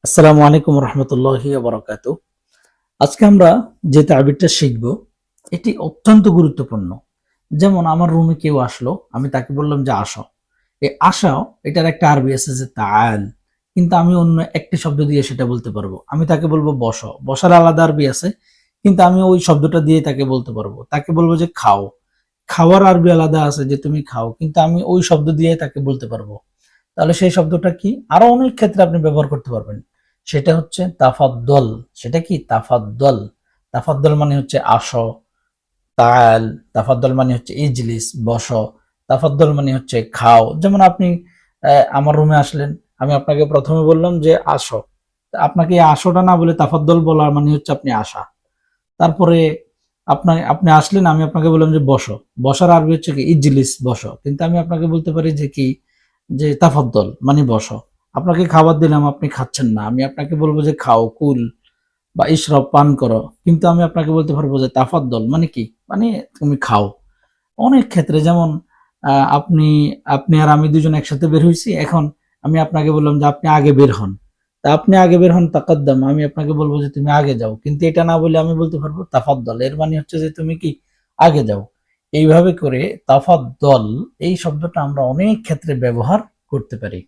আসসালামু আলাইকুম রহমতুল্লাহি ওয়া বারাকাতুহু। আজকে আমরা যে তাবিরটা শিখব এটি অত্যন্ত গুরুত্বপূর্ণ। যেমন আমার রুমে কেউ আসলো, আমি তাকে বললাম যে আসো। এই আসাও এটার একটা আরবি আছে যে তাআল, কিন্তু আমি অন্য একটি শব্দ দিয়ে সেটা বলতে পারবো। আমি তাকে বলবো বসো, বসার আলাদা আরবি আছে, কিন্তু আমি ওই শব্দটা দিয়ে তাকে বলতে পারবো। তাকে বলবো যে খাও, খাওয়ার আরবি আলাদা আছে যে তুমি খাও, কিন্তু আমি ওই শব্দ দিয়ে তাকে বলতে পারবো। তাহলে সেই শব্দটা কি? আরো অনেক ক্ষেত্রে আপনি ব্যবহার করতে পারবেন। সেটা হচ্ছে তাফাদ্দল। সেটা কি? তাফাদ্দল। তাফাদ্দল মানে হচ্ছে আসো, তাল। তাফাদ্দল মানে হচ্ছে ইজলিস, বসো। তাফাদ্দল মানে হচ্ছে খাও। যেমন আপনি আমার রুমে আসলেন, আমি আপনাকে প্রথমে বললাম যে আসো। আপনাকে এই আসোটা না বলে তাফাদ্দল বলার মানে হচ্ছে আপনি আসা। তারপরে আপনি আসলেন, আমি আপনাকে বললাম যে বসো। বসার আরবি হচ্ছে কি? ইজলিস, বসো। কিন্তু আমি আপনাকে বলতে পারি যে কি? যে তাফাদ্দল মানে বসো। আপনাকে খাবার দিলাম, আপনি খাচ্ছেন না, আমি আপনাকে বলবো যে খাও, কুল বা ইশরাব, পান করো। কিন্তু আমি আপনাকে বলতে পারবো যে তাফাদ্দল মানে কি? মানে তুমি খাও। অনেক ক্ষেত্রে যেমন আপনি আপনি আর আমি দুজন একসাথে বের হইছি। এখন আমি আপনাকে বললাম যে আপনি আগে বের হন। তা আপনি আগে বের হন, তাকাদ্দাম। আমি আপনাকে বলবো যে তুমি আগে যাও। কিন্তু এটা না বলে আমি বলতে পারবো তাফাদ্দল। এর মানে হচ্ছে যে তুমি কি? আগে যাও। এইভাবে করে তাফাদ্দল এই শব্দটা আমরা অনেক ক্ষেত্রে ব্যবহার করতে পারি।